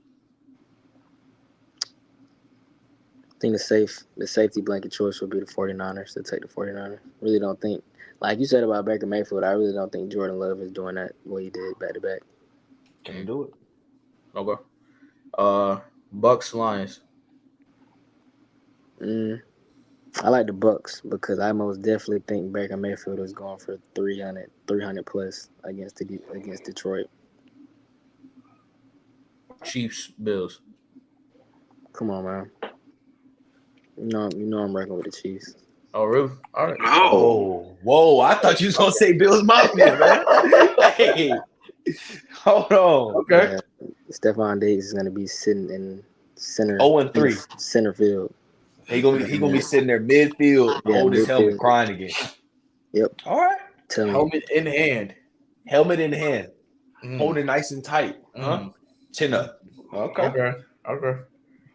I think the safety blanket choice would be the 49ers to take the 49ers. Really don't think, like you said about Baker Mayfield, I really don't think Jordan Love is doing that what he did back to back. Can he do it? Okay. Bucks, Lions. I like the Bucks because I most definitely think Baker Mayfield is going for 300 plus against Detroit. Chiefs, Bills. Come on, man. You know I'm working with the Chiefs. Oh, really? All right. Oh, whoa! I thought you was gonna say Bills Mafia, man. Hey, hold on. Okay. Stephon Diggs is gonna be sitting in center. 0-3. Center field. He gonna be sitting there midfield, holding his helmet, crying again. Yep. All right. Helmet in hand. Holding nice and tight. Chin up. Okay.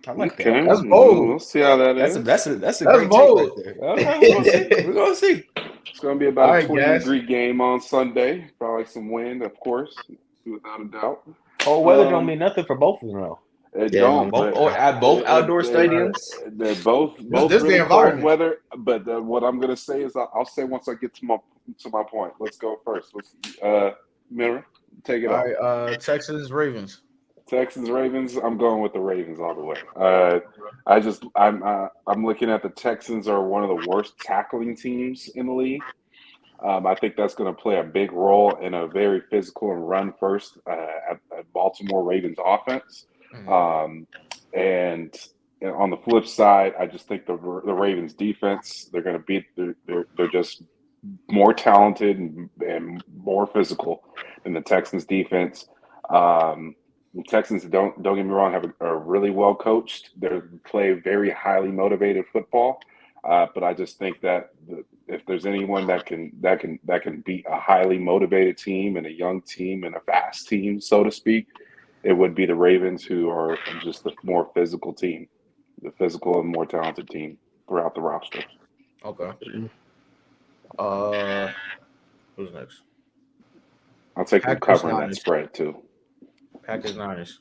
I like that. That's bold. We'll see how that is. That's a great bold. take right there. Okay, we're gonna see. It's going to be about a 20-degree guys. game on Sunday. Probably some wind, of course, without a doubt. Cold weather don't mean nothing for both of them, though. It don't. At both outdoor stadiums. They're both this really the cold environment. weather. But what I'm going to say is I'll say once I get to my point. Let's go first. Mira, take it All off. right. Texans, Ravens. Texans, Ravens. I'm going with the Ravens all the way. I'm looking at the Texans are one of the worst tackling teams in the league. I think that's going to play a big role in a very physical and run first at Baltimore Ravens offense. And on the flip side, I just think the Ravens defense, they're going to beat. They're just more talented and more physical than the Texans defense. The Texans, don't get me wrong, are really well coached. They play very highly motivated football, but I just think that if there's anyone that can beat a highly motivated team and a young team and a fast team, so to speak, it would be the Ravens, who are just the more physical team, the physical and more talented team throughout the roster. Okay. Who's next? I'll take them covering that spread too. Packers, Niners.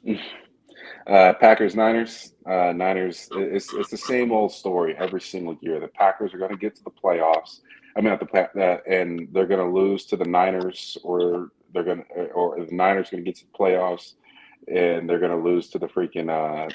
Packers, Niners. Niners. It's the same old story every single year. The Packers are going to get to the playoffs. And they're going to lose to the Niners, or the Niners are going to get to the playoffs, and they're going to lose to the freaking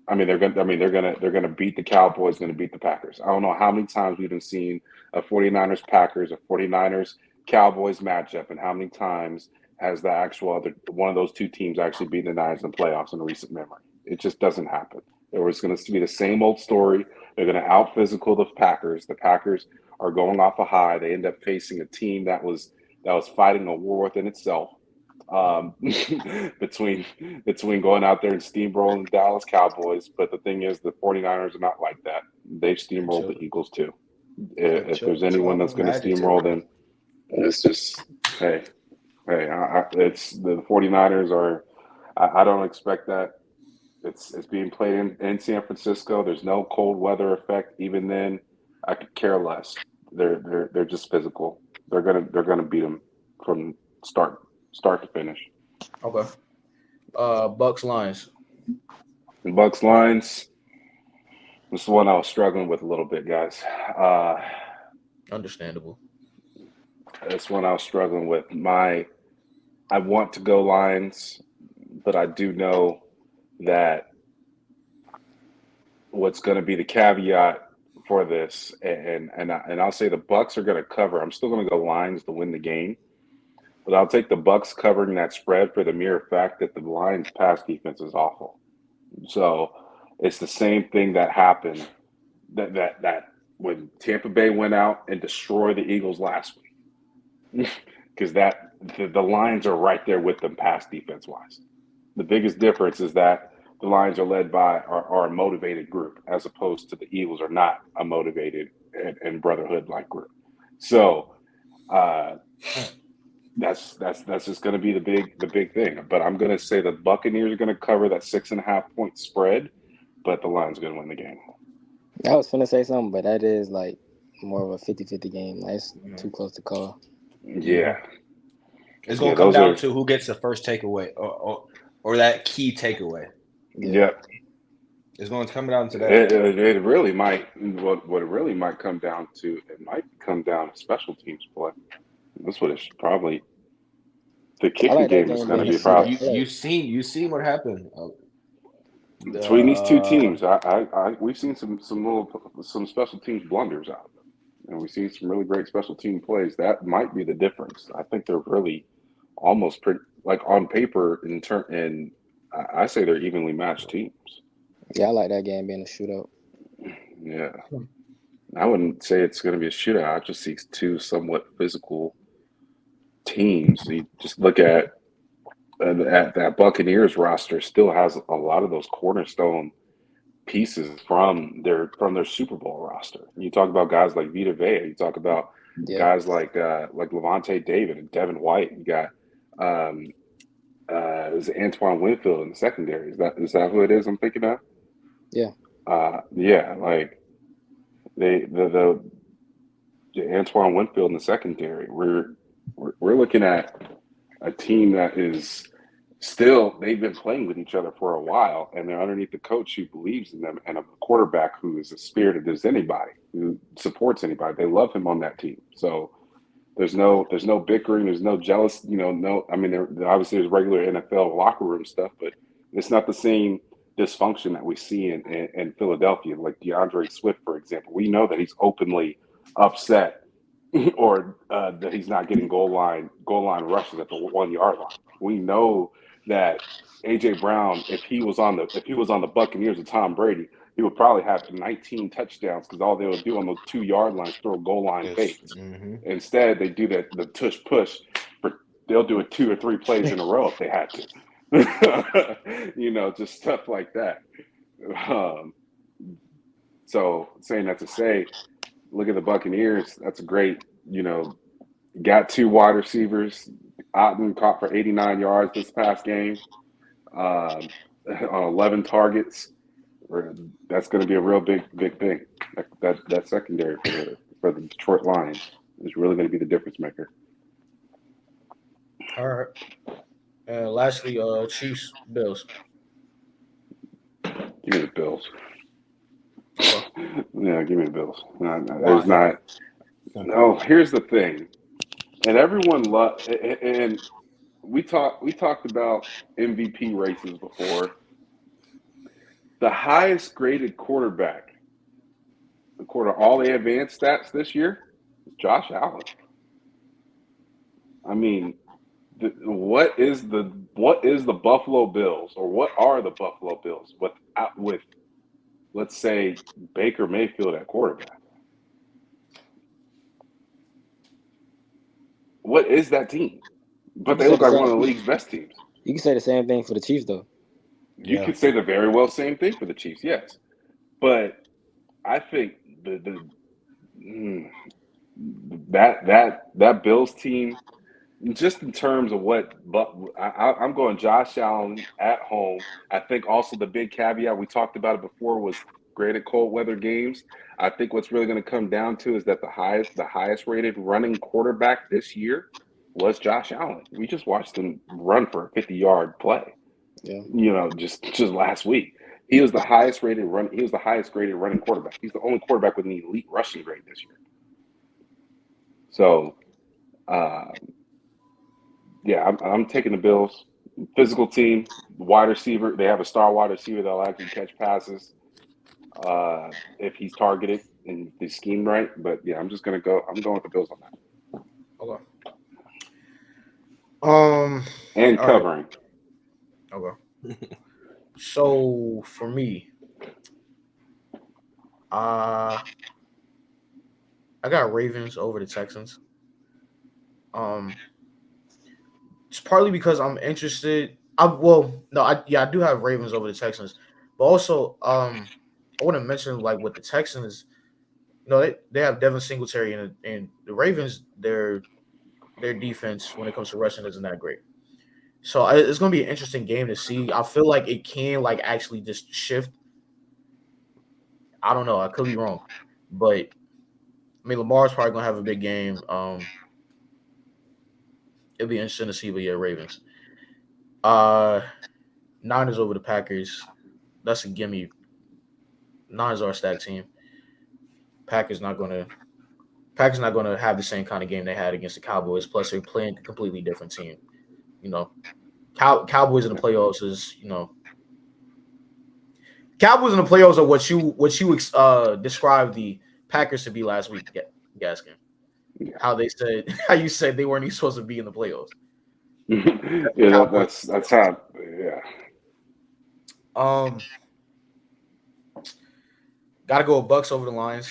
I mean, they're gonna beat the Cowboys, going to beat the Packers. I don't know how many times we've seen a 49ers Packers, a 49ers Cowboys matchup, and how many times has the actual other one of those two teams actually beaten the Niners in the playoffs in recent memory. It just doesn't happen. It was going to be the same old story. They're going to out physical the Packers. The Packers are going off a high. They end up facing a team that was fighting a war within itself. Between going out there and steamrolling the Dallas Cowboys. But the thing is, the 49ers are not like that. They've steamrolled the Eagles too. If there's anyone that's going to steamroll them, it's just, hey, it's the 49ers are, I don't expect that. It's being played in San Francisco. There's no cold weather effect. Even then, I could care less. They're just physical. They're gonna beat them from start to finish. Okay. Bucks Lions. And Bucks Lions. This is one I was struggling with a little bit, guys. Understandable. This one I was struggling with. I want to go Lions, but I do know that what's going to be the caveat for this, and I'll say the Bucks are going to cover. I'm still going to go Lions to win the game, but I'll take the Bucks covering that spread for the mere fact that the Lions' pass defense is awful. So it's the same thing that happened that when Tampa Bay went out and destroyed the Eagles last week, because the Lions are right there with them pass defense wise. The biggest difference is that the Lions are led by are a motivated group, as opposed to the Eagles are not a motivated and brotherhood like group. So that's just going to be the big thing. But I'm going to say the Buccaneers are going to cover that 6.5 point spread, but the Lions are going to win the game. I was finna say something, but that is like more of a 50-50 game. That's too close to call. Yeah. It's going to come down to who gets the first takeaway or that key takeaway. Yep. It's going to come down to that. It really might. What it really might come down to, it might come down to special teams play. That's what it's probably. The kicking game is going to be probably. You've seen what happened Between these two teams. We've seen some special teams blunders out of them, and we've seen some really great special team plays. That might be the difference. I think they're really almost pretty, like on paper and I say they're evenly matched teams. Yeah, I like that game being a shootout. Yeah, I wouldn't say it's going to be a shootout. I just see two somewhat physical teams. You just look at that Buccaneers roster still has a lot of those cornerstone pieces from their Super Bowl roster. You talk about guys like Vita Vea. You talk about guys like Levante David and Devin White. You got is Antoine Winfield in the secondary. Is that who it is I'm thinking of? Yeah. Yeah, like the Antoine Winfield in the secondary. We're looking at a team that is still, they've been playing with each other for a while, and they're underneath the coach who believes in them and a quarterback who is as spirited as anybody, who supports anybody. They love him on that team. So there's no bickering, there's no jealous, I mean, obviously there's regular NFL locker room stuff, but it's not the same dysfunction that we see in Philadelphia, like DeAndre Swift, for example. We know that he's openly upset or that he's not getting goal line rushes at the 1 yard line. We know that AJ Brown, if he was on the Buccaneers with Tom Brady, he would probably have 19 touchdowns because all they would do on those 2 yard lines throw goal line baits. Mm-hmm. Instead, they do the tush push. They'll do it 2 or 3 plays in a row if they had to. Just stuff like that. So saying that to say, look at the Buccaneers. That's a great, got 2 wide receivers. Otten caught for 89 yards this past game on 11 targets. That's going to be a real big thing. That secondary for the Detroit Lions is really going to be the difference maker. All right. And lastly, Chiefs, Bills. Give me the Bills. Yeah, give me the Bills. There's not. No, here's the thing, and everyone and we talked about MVP races before. The highest graded quarterback, according to all the advanced stats this year, is Josh Allen. I mean, what is the Buffalo Bills, or what are the Buffalo Bills with let's say Baker Mayfield at quarterback? What is that team? But they look like one of the league's best teams. You can say the same thing for the Chiefs, though. You could say the very well same thing for the Chiefs, yes. But I think that Bills team, just in terms of I'm going Josh Allen at home. I think also the big caveat, we talked about it before, was graded cold weather games. I think what's really going to come down to is that the highest rated running quarterback this year was Josh Allen. We just watched him run for a 50-yard play. Yeah. Just last week. He was the highest graded running quarterback. He's the only quarterback with an elite rushing grade this year. So, I'm taking the Bills. Physical team, wide receiver. They have a star wide receiver that'll actually catch passes if he's targeted and they scheme right. But yeah, I'm going with the Bills on that. Okay. And covering. Right. Okay. So for me, I got Ravens over the Texans. It's partly because I'm interested. I do have Ravens over the Texans, but also I want to mention, like, with the Texans, they have Devin Singletary, and the Ravens, their defense when it comes to rushing isn't that great. So it's going to be an interesting game to see. I feel like it can, like, actually just shift. I don't know. I could be wrong, but I mean, Lamar's probably going to have a big game. It'll be interesting to see. But yeah, Ravens. Niners over the Packers. That's a gimme. Niners are a stacked team. Packers not going to have the same kind of game they had against the Cowboys. Plus, they're playing a completely different team. Cowboys in the playoffs is, Cowboys in the playoffs are what you described the Packers to be last week, Gaskin. How you said they weren't even supposed to be in the playoffs. Yeah, that's how. Yeah. Gotta go with Bucks over the Lions.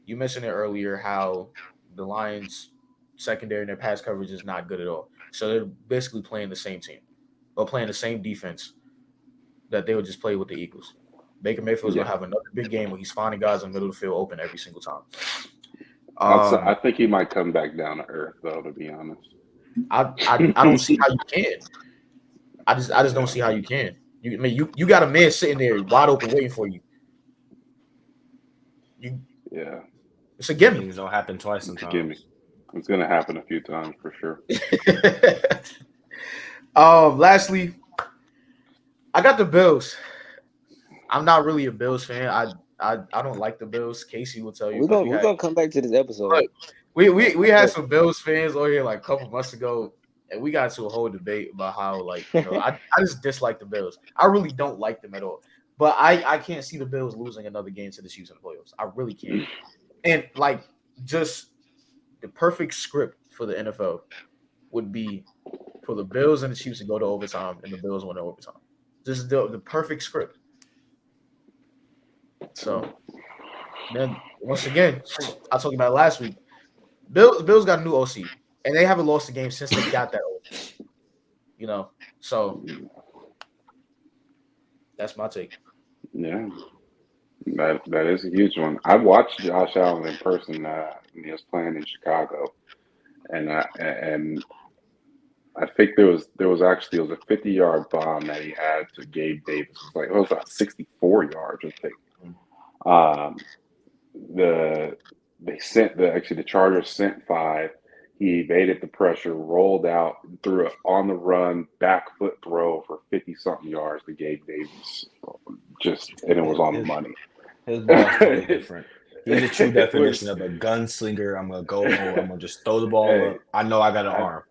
You mentioned it earlier how the Lions secondary and their pass coverage is not good at all. So they're basically playing the same team, or playing the same defense that they would just play with the Eagles. Baker Mayfield's gonna have another big game where he's finding guys in the middle of the field open every single time. I think he might come back down to earth, though. To be honest, I don't see how you can. I just don't see how you can. You got a man sitting there wide open waiting for you. It's a gimme. Things don't happen twice sometimes. Gimme. It's gonna happen a few times for sure. Lastly, I got the Bills. I'm not really a Bills fan. I don't like the Bills. Casey will tell you. We're gonna come back to this episode. Right. We had some Bills fans on here like a couple months ago, and we got to a whole debate about how, like, I just dislike the Bills. I really don't like them at all. But I can't see the Bills losing another game to the Chiefs in the playoffs. I really can't. And, like, just the perfect script for the NFL would be for the Bills and the Chiefs to go to overtime and the Bills win to overtime. This is the perfect script. So then, once again, I talked about it last week. Bills got a new OC, and they haven't lost a game since they got that OC. So that's my take. Yeah, that is a huge one. I watched Josh Allen in person when he was playing in Chicago, and I think there was a 50-yard bomb that he had to Gabe Davis. It was about 64 yards, I think. The Chargers sent 5. He evaded the pressure, rolled out, threw it on the run, back foot throw for 50-something yards to Gabe Davis. And it was on the money. His ball is totally different. He's a true definition of a gunslinger. I'm gonna go home. I'm gonna just throw the ball up. I know I got an arm.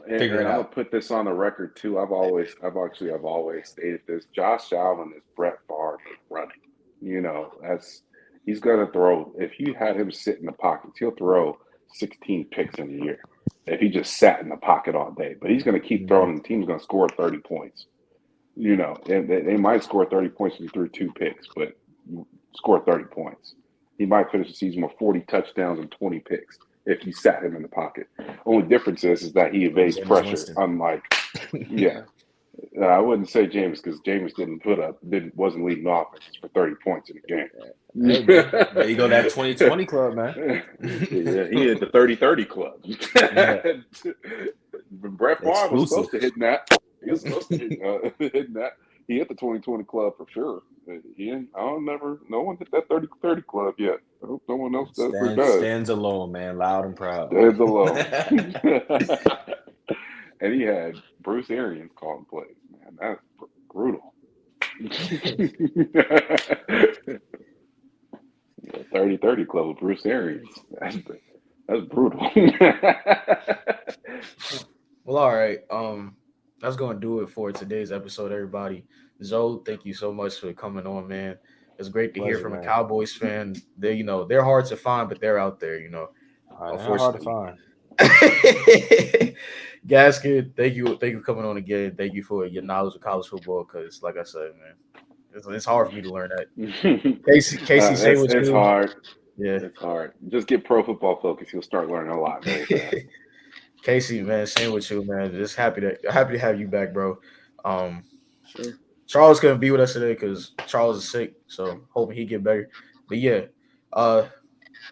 Figure it I'm gonna out. put this on the record too. I've always stated this. Josh Allen is Brett Favre but running. He's gonna throw. If you had him sit in the pockets, he'll throw 16 picks in a year. If he just sat in the pocket all day, but he's gonna keep throwing, and the team's gonna score 30 points. They might score 30 points if he threw 2 picks, but score 30 points. He might finish the season with 40 touchdowns and 20 picks if you sat him in the pocket. Only difference is that he evades Jameis pressure. Winston. Unlike, I wouldn't say Jameis because Jameis wasn't leading offenses for 30 points in the game. Hey, man, there you go, that 2020 club, man. Yeah, he hit the 30-30 club. Brett Favre was supposed to hit that. He was supposed to hit that. He hit the 2020 club for sure. No one hit that 30-30 club yet. I hope no one else does. Stands alone, man, loud and proud. Stands alone. And he had Bruce Arians calling plays. Man, that's brutal. 30-30 club with Bruce Arians. That's brutal. Well, all right. That's gonna do it for today's episode, everybody. Zoe, thank you so much for coming on, man. It's great to hear from a Cowboys fan. They're hard to find, but they're out there. Hard to find. Gasket, thank you for coming on again. Thank you for your knowledge of college football, because, like I said, man, it's hard for me to learn that. Casey, say what it's you. hard. Yeah, it's hard. Just get Pro Football Focus. You'll start learning a lot very fast. Casey, man, same with you, man. Just happy to have you back, bro. Sure. Charles couldn't be with us today because Charles is sick, so hoping he get better. But yeah,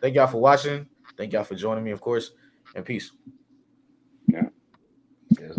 thank y'all for watching. Thank y'all for joining me, of course, and peace. Yeah.